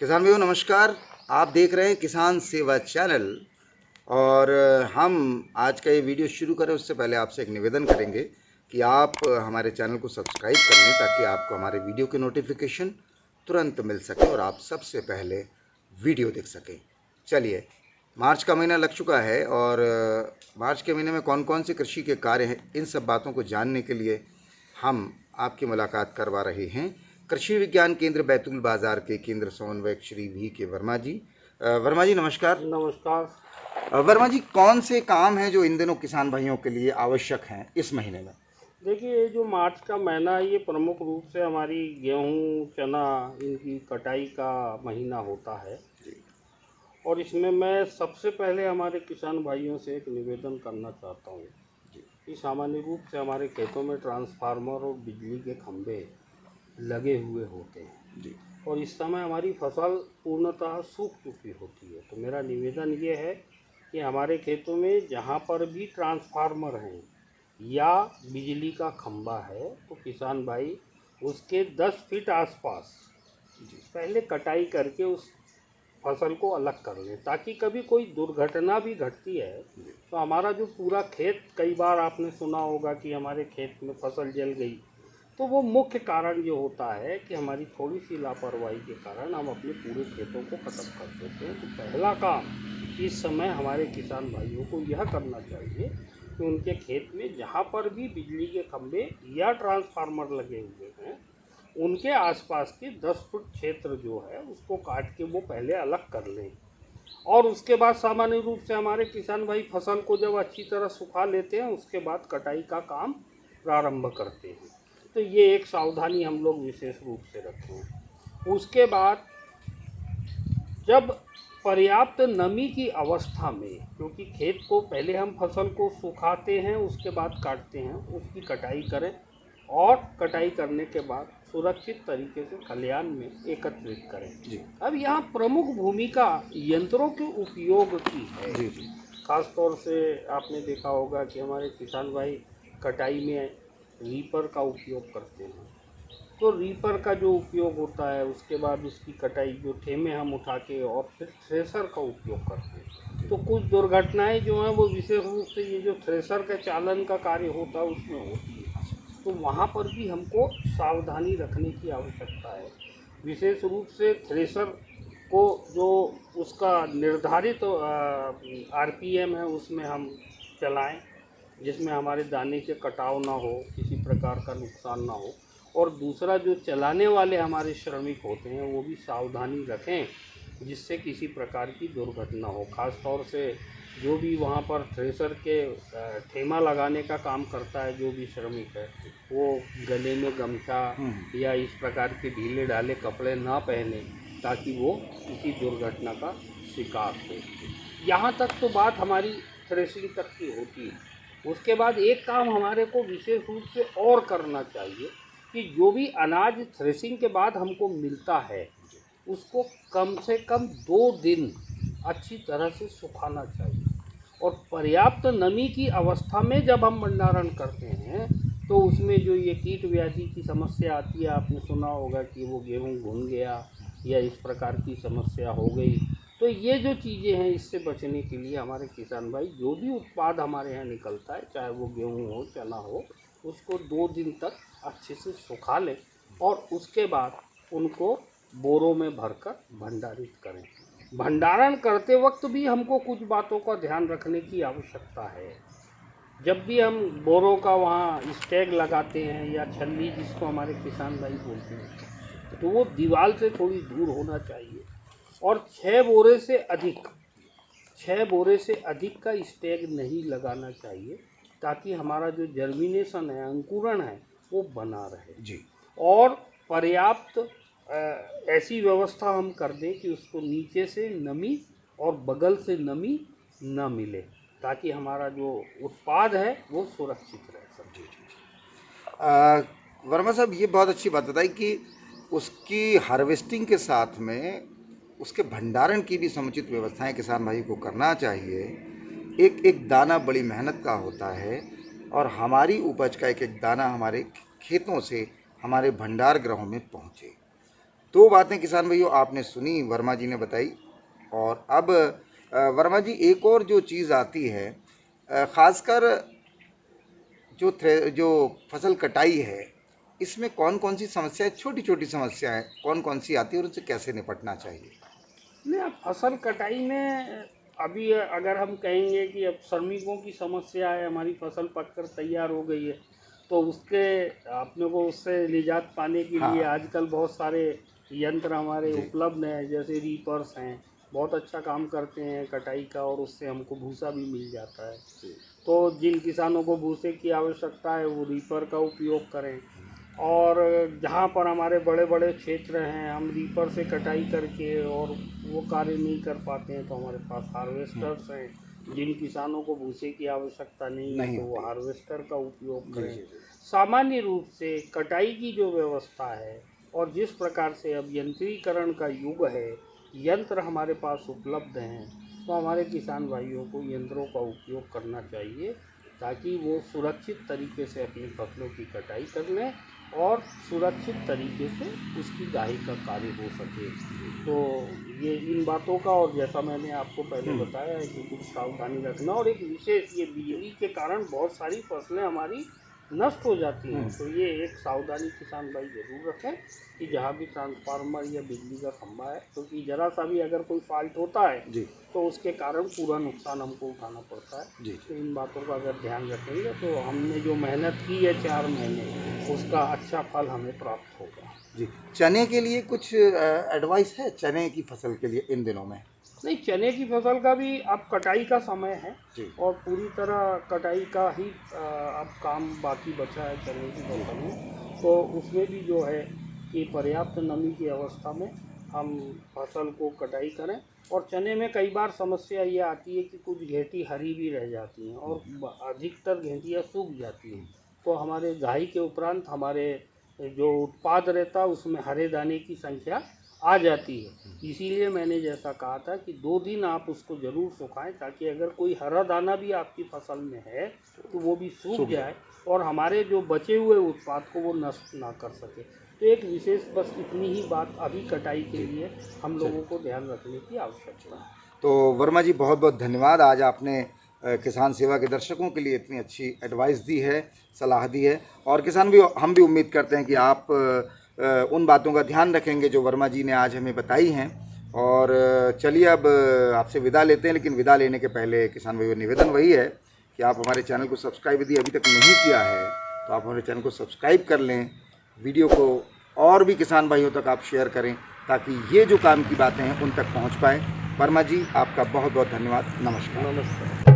किसान भाइयों नमस्कार। आप देख रहे हैं किसान सेवा चैनल। और हम आज का ये वीडियो शुरू करें उससे पहले आपसे एक निवेदन करेंगे कि आप हमारे चैनल को सब्सक्राइब कर लें ताकि आपको हमारे वीडियो के नोटिफिकेशन तुरंत मिल सके और आप सबसे पहले वीडियो देख सकें। चलिए, मार्च का महीना लग चुका है और मार्च के महीने में कौन कौन से कृषि के कार्य हैं, इन सब बातों को जानने के लिए हम आपकी मुलाकात करवा रहे हैं कृषि विज्ञान केंद्र बैतूल बाजार के केंद्र समन्वयक श्री V.K. वर्मा जी। वर्मा जी नमस्कार। नमस्कार। वर्मा जी, कौन से काम हैं जो इन दिनों किसान भाइयों के लिए आवश्यक हैं इस महीने में? देखिए, ये जो मार्च का महीना है ये प्रमुख रूप से हमारी गेहूं, चना इनकी कटाई का महीना होता है। और इसमें मैं सबसे पहले हमारे किसान भाइयों से एक निवेदन करना चाहता हूँ कि सामान्य रूप से हमारे खेतों में ट्रांसफार्मर और बिजली के खंभे लगे हुए होते हैं जी और इस समय हमारी फसल पूर्णतः सूख चुकी होती है। तो मेरा निवेदन ये है कि हमारे खेतों में जहाँ पर भी ट्रांसफार्मर हैं या बिजली का खंभा है तो किसान भाई उसके 10 फीट आसपास पहले कटाई करके उस फसल को अलग कर लें, ताकि कभी कोई दुर्घटना भी घटती है तो हमारा जो पूरा खेत, कई बार आपने सुना होगा कि हमारे खेत में फसल जल गई, तो वो मुख्य कारण जो होता है कि हमारी थोड़ी सी लापरवाही के कारण हम अपने पूरे खेतों को ख़त्म कर देते हैं। तो पहला काम इस समय हमारे किसान भाइयों को यह करना चाहिए कि उनके खेत में जहाँ पर भी बिजली के खंभे या ट्रांसफार्मर लगे हुए हैं उनके आसपास के 10 फुट क्षेत्र जो है उसको काट के वो पहले अलग कर लें। और उसके बाद सामान्य रूप से हमारे किसान भाई फसल को जब अच्छी तरह सुखा लेते हैं उसके बाद कटाई का काम प्रारंभ करते हैं। तो ये एक सावधानी हम लोग विशेष रूप से रखें। उसके बाद जब पर्याप्त नमी की अवस्था में, क्योंकि खेत को पहले हम फसल को सुखाते हैं उसके बाद काटते हैं, उसकी कटाई करें और कटाई करने के बाद सुरक्षित तरीके से खलिहान में एकत्रित करें। जी अब यहाँ प्रमुख भूमिका यंत्रों के उपयोग की है। जी जी खास तौर से आपने देखा होगा कि हमारे किसान भाई कटाई में रीपर का उपयोग करते हैं। तो रीपर का जो उपयोग होता है उसके बाद उसकी कटाई, जो ठेमे हम उठा के और फिर थ्रेसर का उपयोग करते हैं। तो कुछ दुर्घटनाएं जो हैं वो विशेष रूप से ये जो थ्रेसर का चालन का कार्य होता है उसमें होती है। तो वहाँ पर भी हमको सावधानी रखने की आवश्यकता है। विशेष रूप से थ्रेसर को जो उसका निर्धारित आरपीएम है उसमें हम चलाएं, जिसमें हमारे दाने के कटाव ना हो, किसी प्रकार का नुकसान ना हो। और दूसरा, जो चलाने वाले हमारे श्रमिक होते हैं वो भी सावधानी रखें जिससे किसी प्रकार की दुर्घटना हो। खास तौर से जो भी वहाँ पर थ्रेसर के ठेमा लगाने का काम करता है, जो भी श्रमिक है वो गले में गमछा या इस प्रकार के ढीले ढाले कपड़े ना पहने ताकि वो किसी दुर्घटना का शिकार हो। यहाँ तक तो बात हमारी थ्रेसिंग तक की होती है। उसके बाद एक काम हमारे को विशेष रूप से और करना चाहिए कि जो भी अनाज थ्रेसिंग के बाद हमको मिलता है उसको कम से कम 2 दिन अच्छी तरह से सुखाना चाहिए। और पर्याप्त नमी की अवस्था में जब हम भंडारण करते हैं तो उसमें जो ये कीट व्याधि की समस्या आती है, आपने सुना होगा कि वो गेहूँ घुन गया या इस प्रकार की समस्या हो गई। तो ये जो चीज़ें हैं इससे बचने के लिए हमारे किसान भाई जो भी उत्पाद हमारे यहाँ निकलता है, चाहे वो गेहूँ हो, चना हो, उसको 2 दिन तक अच्छे से सुखा लें और उसके बाद उनको बोरों में भरकर भंडारित करें। भंडारण करते वक्त भी हमको कुछ बातों का ध्यान रखने की आवश्यकता है। जब भी हम बोरों का वहाँ स्टैग लगाते हैं या छल्ली जिसको हमारे किसान भाई बोलते हैं, तो वो दीवार से थोड़ी दूर होना चाहिए। और 6 बोरे से अधिक का स्टैग नहीं लगाना चाहिए ताकि हमारा जो जर्मिनेशन है, अंकुरण है, वो बना रहे। जी और पर्याप्त ऐसी व्यवस्था हम कर दें कि उसको नीचे से नमी और बगल से नमी न मिले ताकि हमारा जो उत्पाद है वो सुरक्षित रह जी सके। जी। वर्मा साहब, ये बहुत अच्छी बात बताई कि उसकी हार्वेस्टिंग के साथ में उसके भंडारण की भी समुचित व्यवस्थाएं किसान भाई को करना चाहिए। एक एक दाना बड़ी मेहनत का होता है और हमारी उपज का एक एक दाना हमारे खेतों से हमारे भंडार गृहों में पहुँचे। दो बातें किसान भाइयों आपने सुनी, वर्मा जी ने बताई। और अब वर्मा जी एक और जो चीज़ आती है, ख़ासकर जो फसल कटाई है, इसमें कौन कौन सी समस्याएं, छोटी छोटी समस्याएं कौन कौन सी आती है और उनसे कैसे निपटना चाहिए? नहीं, अब फसल कटाई में अभी अगर हम कहेंगे कि अब श्रमिकों की समस्या है, हमारी फसल पककर तैयार हो गई है, तो उसके अपने को उससे निजात पाने के लिए हाँ आजकल बहुत सारे यंत्र हमारे जी उपलब्ध हैं, जैसे रीपर्स हैं, बहुत अच्छा काम करते हैं कटाई का, और उससे हमको भूसा भी मिल जाता है। जी तो जिन किसानों को भूसे की आवश्यकता है वो रीपर का उपयोग करें। और जहाँ पर हमारे बड़े बड़े क्षेत्र हैं, हम रीपर से कटाई करके और वो कार्य नहीं कर पाते हैं, तो हमारे पास हार्वेस्टर्स हैं। जिन किसानों को भूसे की आवश्यकता नहीं है नहीं तो वो होती। हार्वेस्टर का उपयोग जी करें। जी जी सामान्य रूप से कटाई की जो व्यवस्था है, और जिस प्रकार से अब यंत्रीकरण का युग है, यंत्र हमारे पास उपलब्ध हैं, तो हमारे किसान भाइयों को यंत्रों का उपयोग करना चाहिए, ताकि वो सुरक्षित तरीके से अपनी फसलों की कटाई कर लें और सुरक्षित तरीके से उसकी गाही का कार्य हो सके। तो ये इन बातों का, और जैसा मैंने आपको पहले बताया है कि कुछ सावधानी रखना, और एक विशेष, ये बिजली के कारण बहुत सारी फसलें हमारी नष्ट हो जाती हैं, तो ये एक सावधानी किसान भाई ज़रूर रखें कि जहाँ भी ट्रांसफार्मर या बिजली का खंभा है, क्योंकि ज़रा सा भी अगर कोई फॉल्ट होता है जी तो उसके कारण पूरा नुकसान हमको उठाना पड़ता है। जी तो जी इन बातों का अगर ध्यान रखेंगे तो हमने जो मेहनत की है 4 महीने, उसका अच्छा फल हमें प्राप्त होगा। जी। चने के लिए कुछ एडवाइस है, चने की फसल के लिए इन दिनों में? नहीं, चने की फसल का भी अब कटाई का समय है, जी और पूरी तरह कटाई का ही अब काम बाकी बचा है चने की जी फसल में। तो उसमें भी जो है कि पर्याप्त नमी की अवस्था में हम फसल को कटाई करें। और चने में कई बार समस्या ये आती है कि कुछ घेंटी हरी भी रह जाती हैं, और अधिकतर घेंटियाँ सूख जाती हैं, तो हमारे घाई के उपरांत हमारे जो उत्पाद रहता है उसमें हरे दाने की संख्या आ जाती है। इसीलिए मैंने जैसा कहा था कि 2 दिन आप उसको ज़रूर सुखाएं, ताकि अगर कोई हरा दाना भी आपकी फसल में है तो वो भी सूख जाए और हमारे जो बचे हुए उत्पाद को वो नष्ट ना कर सके। तो एक विशेष बस इतनी ही बात अभी कटाई के लिए हम लोगों को ध्यान रखने की आवश्यकता है। तो वर्मा जी बहुत बहुत धन्यवाद, आज आपने किसान सेवा के दर्शकों के लिए इतनी अच्छी एडवाइस दी है, सलाह दी है। और किसान भी, हम भी उम्मीद करते हैं कि आप उन बातों का ध्यान रखेंगे जो वर्मा जी ने आज हमें बताई हैं। और चलिए अब आपसे विदा लेते हैं, लेकिन विदा लेने के पहले किसान भाइयों निवेदन वही है कि आप हमारे चैनल को सब्सक्राइब यदि अभी तक नहीं किया है तो आप हमारे चैनल को सब्सक्राइब कर लें, वीडियो को और भी किसान भाइयों तक आप शेयर करें, ताकि ये जो काम की बातें हैं उन तक पहुंच पाएँ। वर्मा जी आपका बहुत बहुत धन्यवाद। नमस्कार। नमस्कार।